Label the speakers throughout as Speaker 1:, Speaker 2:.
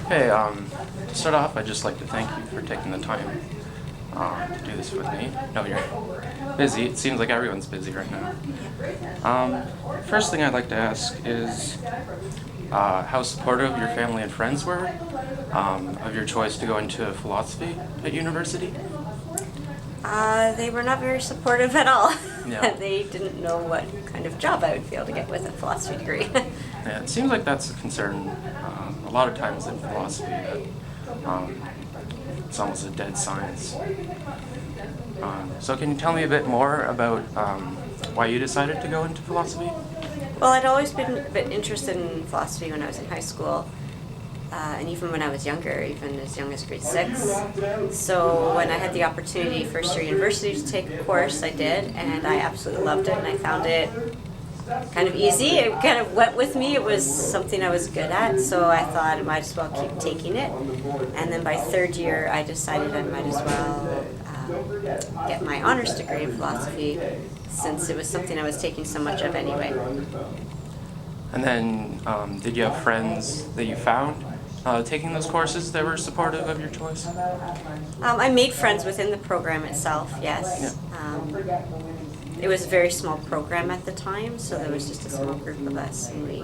Speaker 1: Hey, to start off, I'd just like to thank you for taking the time to do this with me. No, you're busy. It seems like everyone's busy right now. First thing I'd like to ask is how supportive your family and friends were of your choice to go into philosophy at university.
Speaker 2: They were not very supportive at all.
Speaker 1: Yeah.
Speaker 2: They didn't know what kind of job I would be able to get with a philosophy degree.
Speaker 1: Yeah, it seems like that's a concern a lot of times in philosophy, that it's almost a dead science. So can you tell me a bit more about why you decided to go into philosophy?
Speaker 2: Well, I'd always been a bit interested in philosophy when I was in high school, and even when I was younger, even as young as grade 6. So when I had the opportunity first year university to take a course, I did, and I absolutely loved it, and I found it kind of easy. It kind of went with me. It was something I was good at, so I thought I might as well keep taking it. And then by third year, I decided I might as well get my honors degree in philosophy, since it was something I was taking so much of anyway.
Speaker 1: And then did you have friends that you found taking those courses that were supportive of your choice?
Speaker 2: I made friends within the program itself, yes. It was a very small program at the time, so there was just a small group of us, and we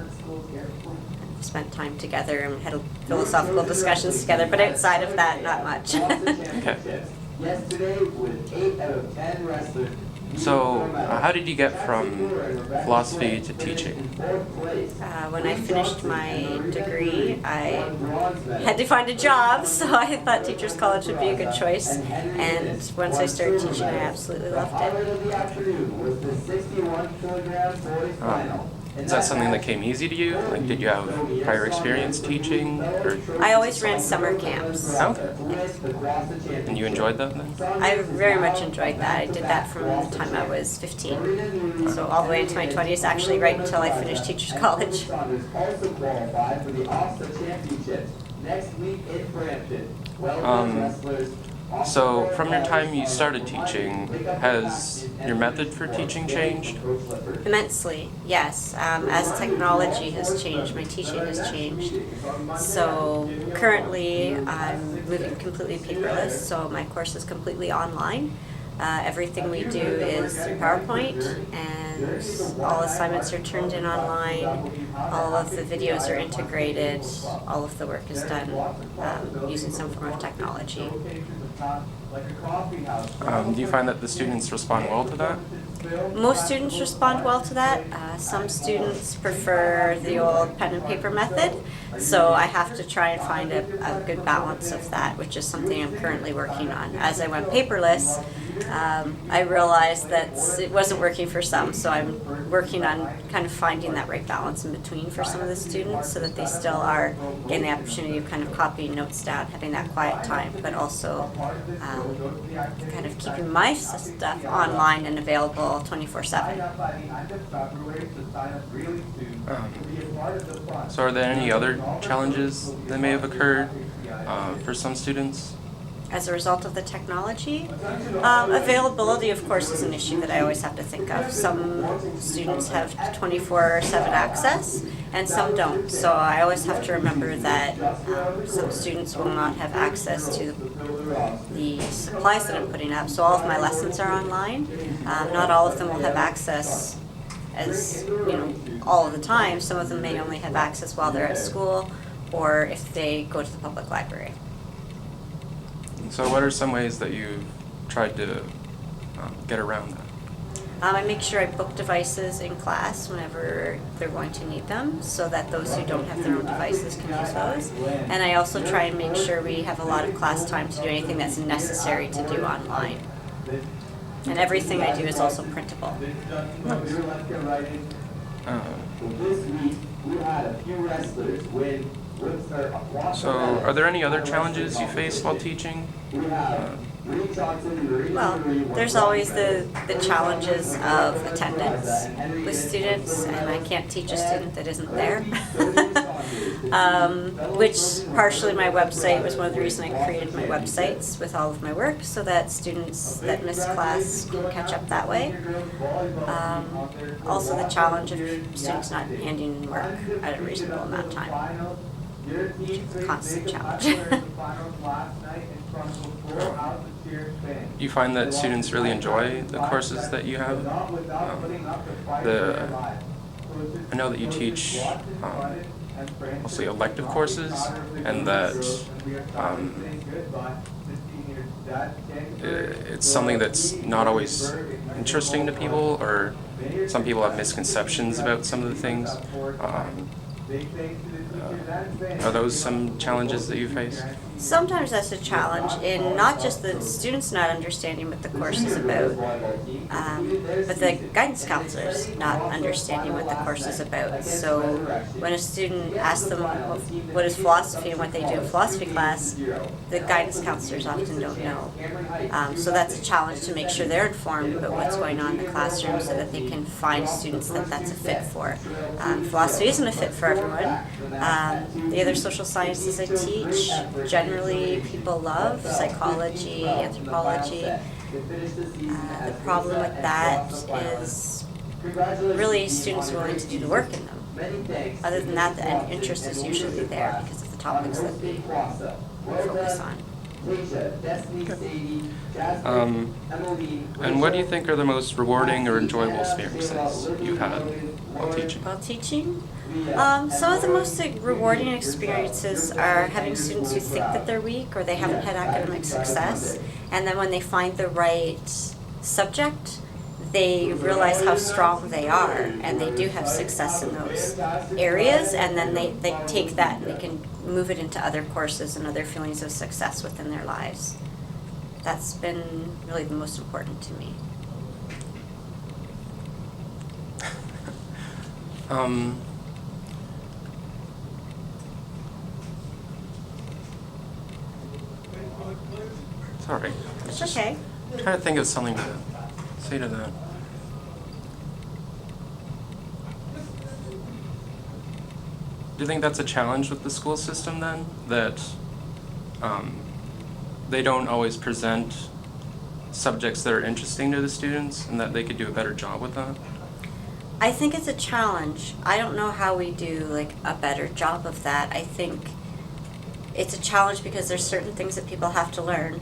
Speaker 2: spent time together and had philosophical discussions together, but outside of that, not much.
Speaker 1: Okay.
Speaker 3: Yesterday with 8 out of 10 wrestlers.
Speaker 1: So how did you get from philosophy to teaching?
Speaker 2: When I finished my degree, I had to find a job, so I thought Teachers College would be a good choice. And once I started teaching, I absolutely loved it.
Speaker 1: Is that something that came easy to you? Like, did you have prior experience teaching? Or?
Speaker 2: I always ran summer camps.
Speaker 1: Okay. And you enjoyed that then?
Speaker 2: I very much enjoyed that. I did that from the time I was 15. So all the way to my 20s, actually right until I finished Teachers College.
Speaker 3: Also qualified for the OFSA Championships next week in Brampton. Wrestlers.
Speaker 1: So from your time you started teaching, has your method for teaching changed?
Speaker 2: Immensely, yes. As technology has changed, my teaching has changed. So currently I'm moving completely paperless, so my course is completely online. Everything we do is through PowerPoint, and all assignments are turned in online, all of the videos are integrated, all of the work is done using some form of technology.
Speaker 1: Do you find that the students respond well to that?
Speaker 2: Most students respond well to that. Some students prefer the old pen and paper method, so I have to try and find a good balance of that, which is something I'm currently working on. As I went paperless, I realized that it wasn't working for some, so I'm working on kind of finding that right balance in between for some of the students so that they still are getting the opportunity of kind of copying notes down, having that quiet time, but also kind of keeping my stuff online and available 24/7.
Speaker 1: So are there any other challenges that may have occurred for some students?
Speaker 2: As a result of the technology, availability, of course, is an issue that I always have to think of. Some students have 24/7 access, and some don't. So I always have to remember that some students will not have access to the supplies that I'm putting up. So all of my lessons are online. Not all of them will have access as, all of the time. Some of them may only have access while they're at school, or if they go to the public library.
Speaker 1: So what are some ways that you've tried to get around that?
Speaker 2: I make sure I book devices in class whenever they're going to need them, so that those who don't have their own devices can use those. And I also try and make sure we have a lot of class time to do anything that's necessary to do online. And everything I do is also printable.
Speaker 3: This week, we had a few wrestlers win.
Speaker 1: So are there any other challenges you face while teaching?
Speaker 2: Well, there's always the challenges of attendance with students, and I can't teach a student that isn't there. which partially my website was one of the reasons I created my websites with all of my work, so that students that miss class can catch up that way. Also the challenge of students not handing in work at a reasonable amount of time. Constant challenge.
Speaker 1: You find that students really enjoy the courses that you have? I know that you teach mostly elective courses, and that it's something that's not always interesting to people, or some people have misconceptions about some of the things. Are those some challenges that you face?
Speaker 2: Sometimes that's a challenge in not just the students not understanding what the course is about, but the guidance counselors not understanding what the course is about. So when a student asks them what is philosophy and what they do in philosophy class, the guidance counselors often don't know. So that's a challenge to make sure they're informed about what's going on in the classroom so that they can find students that that's a fit for. Philosophy isn't a fit for everyone. The other social sciences I teach, generally people love psychology, anthropology. The problem with that is really students willing to do the work in them. Other than that, the interest is usually there because of the topics that we focus on.
Speaker 1: And what do you think are the most rewarding or enjoyable experiences you've had while teaching?
Speaker 2: While teaching? Some of the most rewarding experiences are having students who think that they're weak or they haven't had academic success, and then when they find the right subject, they realize how strong they are, and they do have success in those areas, and then they take that and they can move it into other courses and other feelings of success within their lives. That's been really the most important to me.
Speaker 1: Sorry.
Speaker 2: It's okay.
Speaker 1: I'm trying to think of something to say to that. Do you think that's a challenge with the school system then? That they don't always present subjects that are interesting to the students, and that they could do a better job with that?
Speaker 2: I think it's a challenge. I don't know how we do like a better job of that. I think it's a challenge because there's certain things that people have to learn.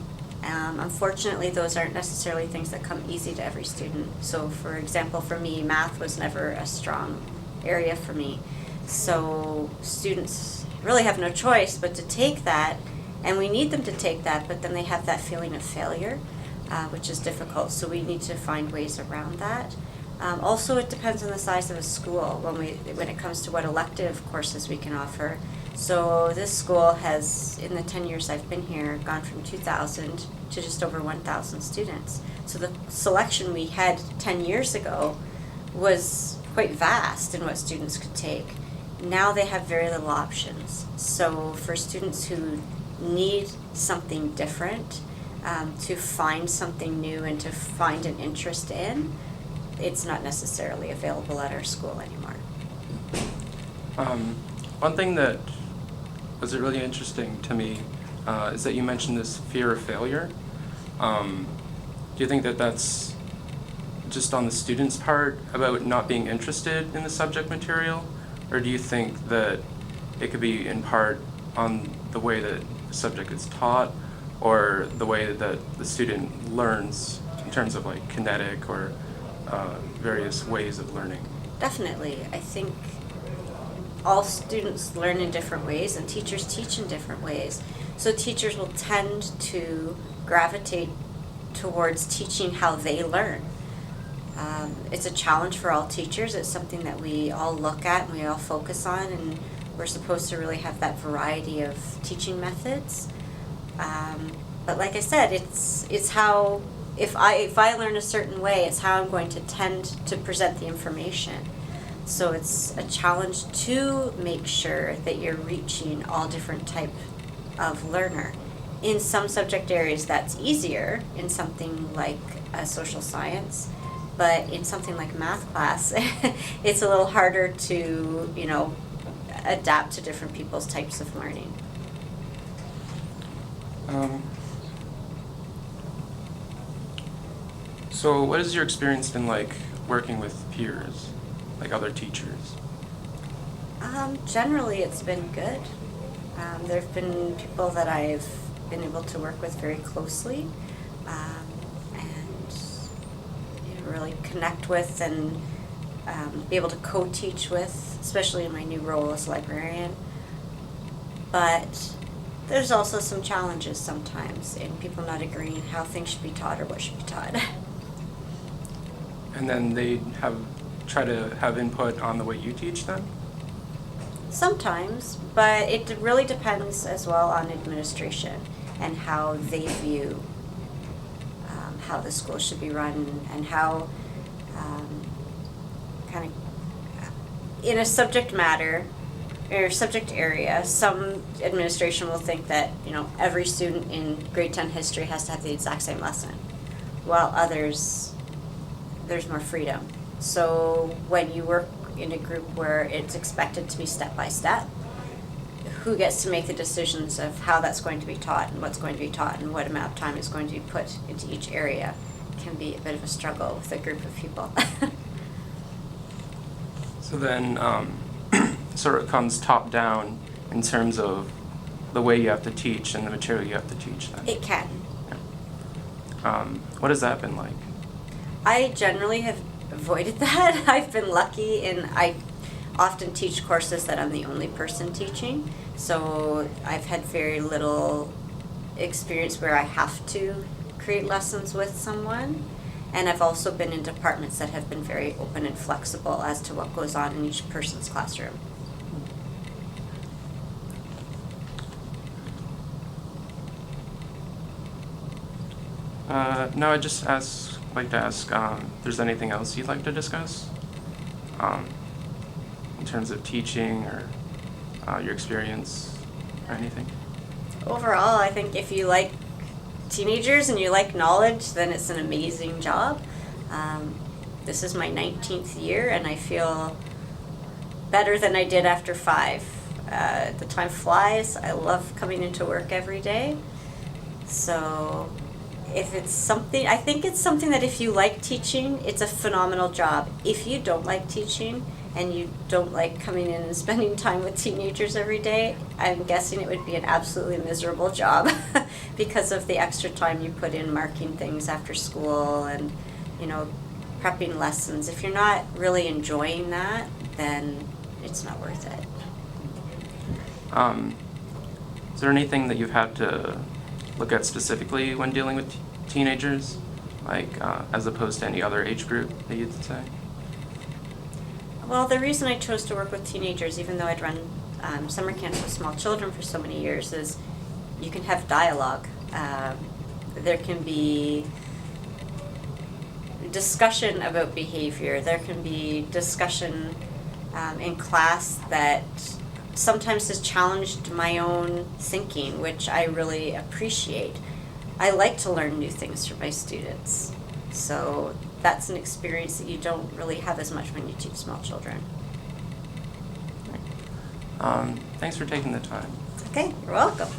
Speaker 2: Unfortunately, those aren't necessarily things that come easy to every student. So for example, for me, math was never a strong area for me. So students really have no choice but to take that, and we need them to take that, but then they have that feeling of failure, which is difficult. So we need to find ways around that. Also, it depends on the size of a school when it comes to what elective courses we can offer. So this school has, in the 10 years I've been here, gone from 2,000 to just over 1,000 students. So the selection we had 10 years ago was quite vast in what students could take. Now they have very little options. So for students who need something different, to find something new and to find an interest in, it's not necessarily available at our school anymore.
Speaker 1: One thing that was really interesting to me is that you mentioned this fear of failure. Do you think that that's just on the student's part about not being interested in the subject material? Or do you think that it could be in part on the way that the subject is taught, or the way that the student learns in terms of like kinetic or various ways of learning?
Speaker 2: Definitely. I think all students learn in different ways, and teachers teach in different ways. So teachers will tend to gravitate towards teaching how they learn. It's a challenge for all teachers. It's something that we all look at and we all focus on, and we're supposed to really have that variety of teaching methods. But like I said, it's how, if I learn a certain way, it's how I'm going to tend to present the information. So it's a challenge to make sure that you're reaching all different type of learner. In some subject areas that's easier, in something like social science, but in something like math class, it's a little harder to, adapt to different people's types of learning.
Speaker 1: So what has your experience been like working with peers, like other teachers?
Speaker 2: Generally, it's been good. There have been people that I've been able to work with very closely, and really connect with and be able to co-teach with, especially in my new role as librarian. But there's also some challenges sometimes in people not agreeing how things should be taught or what should be taught.
Speaker 1: And then they try to have input on the way you teach them?
Speaker 2: Sometimes, but it really depends as well on administration and how they view how the school should be run and how kind of in a subject matter or subject area, some administration will think that, you know, every student in grade 10 history has to have the exact same lesson, while others, there's more freedom. So when you work in a group where it's expected to be step by step, who gets to make the decisions of how that's going to be taught and what's going to be taught and what amount of time is going to be put into each area can be a bit of a struggle with a group of people.
Speaker 1: So then, sort of comes top down in terms of the way you have to teach and the material you have to teach then?
Speaker 2: It can.
Speaker 1: Yeah. What has that been like?
Speaker 2: I generally have avoided that. I've been lucky and I often teach courses that I'm the only person teaching. So I've had very little experience where I have to create lessons with someone. And I've also been in departments that have been very open and flexible as to what goes on in each person's classroom.
Speaker 1: No, I just like to ask if there's anything else you'd like to discuss in terms of teaching or your experience or anything.
Speaker 2: Overall, I think if you like teenagers and you like knowledge, then it's an amazing job. This is my 19th year and I feel better than I did after 5. The time flies. I love coming into work every day. So if it's something, I think it's something that if you like teaching, it's a phenomenal job. If you don't like teaching and you don't like coming in and spending time with teenagers every day, I'm guessing it would be an absolutely miserable job because of the extra time you put in marking things after school and, you know, prepping lessons. If you're not really enjoying that, then it's not worth it.
Speaker 1: Is there anything that you've had to look at specifically when dealing with teenagers, like as opposed to any other age group that you'd say?
Speaker 2: Well, the reason I chose to work with teenagers, even though I'd run summer camps with small children for so many years, is you can have dialogue. There can be discussion about behavior. There can be discussion in class that sometimes has challenged my own thinking, which I really appreciate. I like to learn new things from my students. So that's an experience that you don't really have as much when you teach small children.
Speaker 1: Thanks for taking the time.
Speaker 2: Okay, you're welcome.